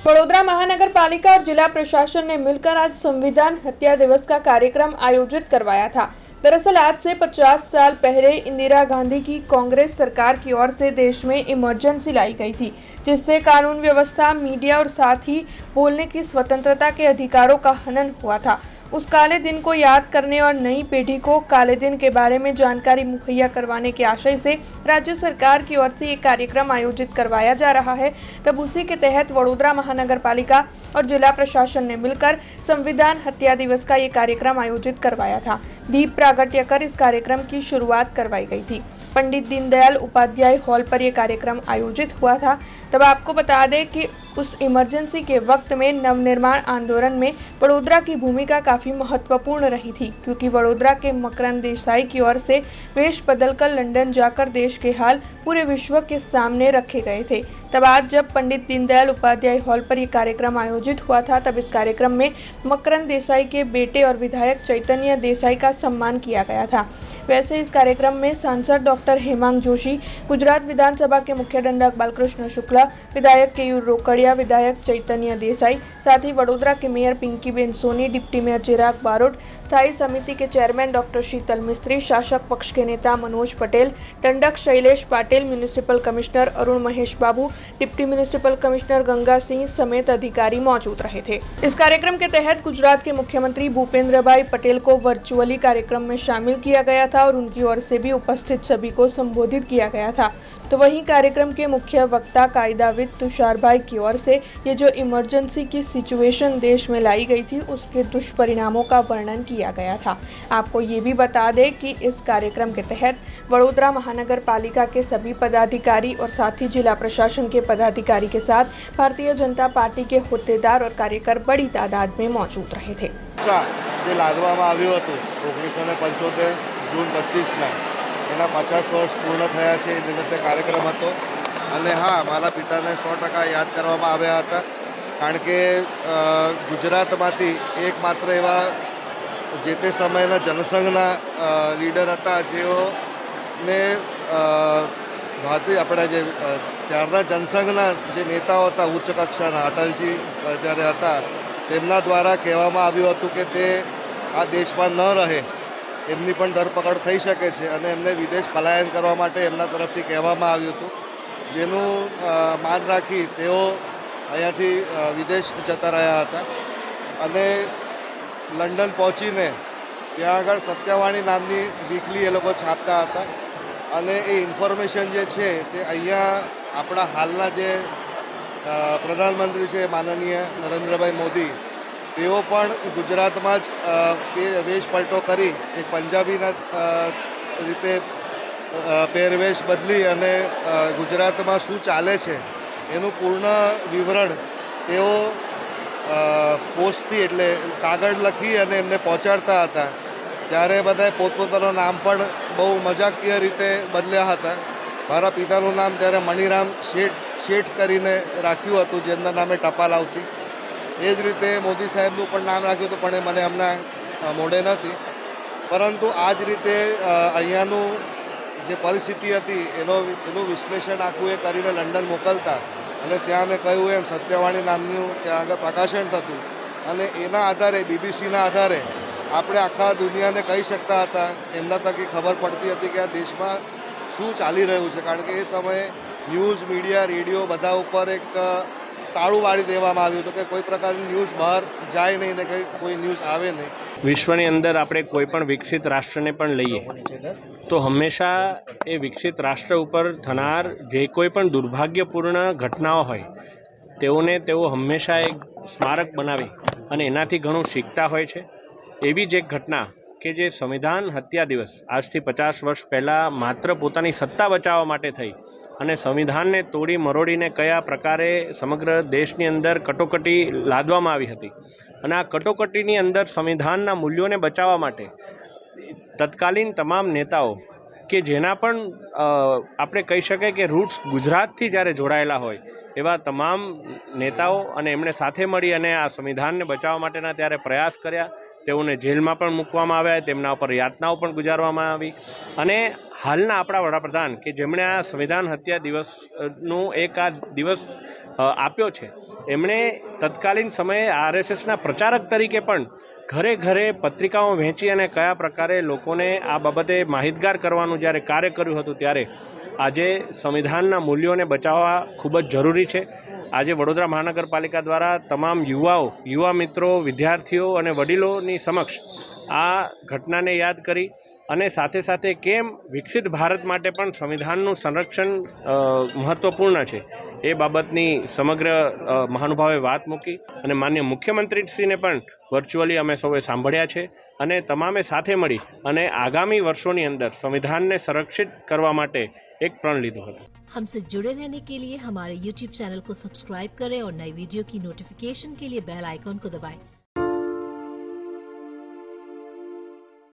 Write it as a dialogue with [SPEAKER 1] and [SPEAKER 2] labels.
[SPEAKER 1] वडोदरा महानगर पालिका और जिला प्रशासन ने मिलकर आज संविधान हत्या दिवस का कार्यक्रम आयोजित करवाया था। दरअसल आज से 50 साल पहले इंदिरा गांधी की कांग्रेस सरकार की ओर से देश में इमरजेंसी लाई गई थी, जिससे कानून व्यवस्था, मीडिया और साथ ही बोलने की स्वतंत्रता के अधिकारों का हनन हुआ था। उस काले दिन को याद करने और नई पीढ़ी को काले दिन के बारे में जानकारी मुहैया करवाने के आशय से राज्य सरकार की ओर से ये कार्यक्रम आयोजित करवाया जा रहा है। तब उसी के तहत वडोदरा महानगर पालिका और जिला प्रशासन ने मिलकर संविधान हत्या दिवस का ये कार्यक्रम आयोजित करवाया था। दीप प्रागट्य कर इस कार्यक्रम की शुरुआत करवाई गई थी। पंडित दीनदयाल उपाध्याय हॉल पर यह कार्यक्रम आयोजित हुआ था। तब आपको बता दें कि उस इमरजेंसी के वक्त में नवनिर्माण आंदोलन में वडोदरा की भूमिका काफ़ी महत्वपूर्ण रही थी, क्योंकि वडोदरा के मकरंद देसाई की ओर से वेश बदलकर लंदन जाकर देश के हाल पूरे विश्व के सामने रखे गए थे। तब आज जब पंडित दीनदयाल उपाध्याय हॉल पर यह कार्यक्रम आयोजित हुआ था, तब इस कार्यक्रम में मकरंद देसाई के बेटे और विधायक चैतन्य देसाई का सम्मान किया गया था। वैसे इस कार्यक्रम में सांसद डॉक्टर हेमांग जोशी, गुजरात विधानसभा के मुख्य दंडक बालकृष्ण शुक्ला, विधायक केयूर रोकड़िया, विधायक चैतन्य देसाई, साथ ही वडोदरा के मेयर पिंकीबेन सोनी, डिप्टी मेयर चिराग बारोट, स्थायी समिति के चेयरमैन डॉक्टर शीतल मिस्त्री, शासक पक्ष के नेता मनोज पटेल, दंडक Shailesh Patil, municipal commissioner Arun Mahesh Babu, deputy municipal commissioner Ganga Singh समेत अधिकारी मौजूद रहे थे। इस कार्यक्रम के तहत गुजरात के मुख्यमंत्री भूपेंद्र भाई पटेल को वर्चुअली कार्यक्रम में शामिल किया गया था और उनकी ओर से भी उपस्थित सभी को संबोधित किया गया था। तो वहीं कार्यक्रम के मुख्य वक्ता कायदाविद तुषार भाई की ओर से ये जो इमरजेंसी की सिचुएशन देश में लाई गई थी, उसके दुष्परिणामों का वर्णन किया गया था। आपको ये भी बता दें कि इस कार्यक्रम के तहत वडोदरा महानगर पालिका के सभी पदाधिकारी और साथ ही जिला प्रशासन के पदाधिकारी के साथ भारतीय जनता पार्टी के होद्देदार और कार्यकर बड़ी तादाद में मौजूद रहे थे।
[SPEAKER 2] જે લાદવામાં આવ્યું હતું 1975 જૂન 25ના એના 50 વર્ષ પૂર્ણ થયા છે, એ નિમિત્તે કાર્યક્રમ હતો। અને હા, મારા પિતાને 100% યાદ કરવામાં આવ્યા હતા, કારણ કે ગુજરાતમાંથી એકમાત્ર એવા જે તે સમયના જનસંઘના લીડર હતા, જેઓને ભારતીય આપણા જે ત્યારના જનસંઘના જે નેતાઓ હતા ઉચ્ચ કક્ષાના, અટલજી જ્યારે હતા, તેમના દ્વારા કહેવામાં આવ્યું હતું કે તે આ દેશમાં ન રહે, એમની પણ ધરપકડ થઈ શકે છે અને એમને વિદેશ પલાયન કરવા માટે એમના તરફથી કહેવામાં આવ્યું હતું, જેનું માન રાખી તેઓ અહીંયાથી વિદેશ જતા રહ્યા હતા અને લંડન પહોંચીને ત્યાં આગળ સત્યવાણી નામની વીકલી એ લોકો છાપતા હતા અને એ ઇન્ફોર્મેશન જે છે તે અહીંયા આપણા હાલના જે પ્રધાનમંત્રી છે માનનીય નરેન્દ્રભાઈ મોદી, તેઓ પણ ગુજરાતમાં જ વેશ પલટો કરી એક પંજાબીના રીતે પહેરવેશ બદલી અને ગુજરાતમાં શું ચાલે છે એનું પૂર્ણ વિવરણ તેઓ પોસ્ટથી એટલે કાગળ લખી અને એમને પહોંચાડતા હતા। ત્યારે બધાએ પોતપોતાનું નામ પણ બહુ મજાકીય રીતે બદલ્યા હતા। મારા પિતાનું નામ ત્યારે મણિરામ શેઠ કરીને રાખ્યું હતું, જેમના નામે ટપાલ આવતી। એ જ રીતે મોદી સાહેબનું પણ નામ રાખ્યું હતું, પણ એ મને હમણાં મોઢે નથી। પરંતુ આ જ રીતે અહીંયાનું જે પરિસ્થિતિ હતી એનું વિશ્લેષણ આખું એ કરીને લંડન મોકલતા અને ત્યાં મેં કહ્યું એમ સત્યવાણી નામનું ત્યાં આગળ પ્રકાશન થતું અને એના આધારે બીબીસીના આધારે આપણે આખા દુનિયાને કહી શકતા હતા, એમના તકી ખબર પડતી હતી કે આ દેશમાં શું ચાલી રહ્યું છે, કારણ કે એ સમયે ન્યૂઝ મીડિયા, રેડિયો બધા ઉપર એક તાળું વાળી દેવામાં આવ્યું હતું કે કોઈ પ્રકારની ન્યૂઝ બહાર જાય નહીં ને કોઈ ન્યૂઝ આવે નહીં।
[SPEAKER 3] વિશ્વની અંદર આપણે કોઈ પણ વિકસિત રાષ્ટ્રને પણ લઈએ તો હંમેશા એ વિકસિત રાષ્ટ્ર ઉપર થનાર જે કોઈ પણ દુર્ભાગ્યપૂર્ણ ઘટનાઓ હોય તેઓને તેઓ હંમેશા એક સ્મારક બનાવી અને એનાથી ઘણું શીખતા હોય છે। એવી જ એક ઘટના કે જે સંવિધાન હત્યા દિવસ આજથી 50 વર્ષ પહેલાં માત્ર પોતાની સત્તા બચાવવા માટે થઈ અને સંવિધાનને તોડી મરોડીને કયા પ્રકારે સમગ્ર દેશની અંદર કટોકટી લાદવામાં આવી હતી અને આ કટોકટીની અંદર સંવિધાનના મૂલ્યોને બચાવવા માટે તત્કાલીન તમામ નેતાઓ કે જેના પણ આપણે કહી શકાય કે રૂટ્સ ગુજરાતથી જ્યારે જોડાયેલા હોય એવા તમામ નેતાઓ અને એમણે સાથે મળી અને આ સંવિધાનને બચાવવા માટેના ત્યારે પ્રયાસ કર્યા। તેઓને જેલમાં પણ મૂકવામાં આવ્યા, તેમના ઉપર યાતનાઓ પણ ગુજારવામાં આવી. અને હાલના આપણા વડાપ્રધાન કે જેમણે આ સંવિધાન હત્યા દિવસનું એક આ દિવસ આપ્યો છે, એમણે તત્કાલીન સમયે RSSના પ્રચારક તરીકે પણ ઘરે ઘરે પત્રિકાઓ વહેંચી અને કયા પ્રકારે લોકોને આ બાબતે માહિતગાર કરવાનું જ્યારે કાર્ય કર્યું હતું, ત્યારે આજે સંવિધાનના મૂલ્યોને બચાવવા ખૂબ જ જરૂરી છે. આજે વડોદરા મહાનગરપાલિકા દ્વારા તમામ યુવા મિત્રો, વિદ્યાર્થીઓ અને વડીલોની સમક્ષ આ ઘટનાને યાદ કરી અને સાથે સાથે કેમ વિકસિત ભારત માટે પણ સંવિધાનનું સંરક્ષણ મહત્ત્વપૂર્ણ છે એ બાબતની સમગ્ર મહાનુભાવે વાત મૂકી. અને માન્ય મુખ્યમંત્રીશ્રીને પણ વર્ચ્યુઅલી અમે સૌએ સાંભળ્યા છે અને તમામે સાથે મળી અને આગામી વર્ષોની અંદર સંવિધાનને સંરક્ષિત કરવા માટે एक प्रण लीधो હતો.
[SPEAKER 4] हमसे जुड़े रहने के लिए हमारे YouTube चैनल को सब्सक्राइब करें और नई वीडियो की नोटिफिकेशन के लिए बेल आइकॉन को दबाएं.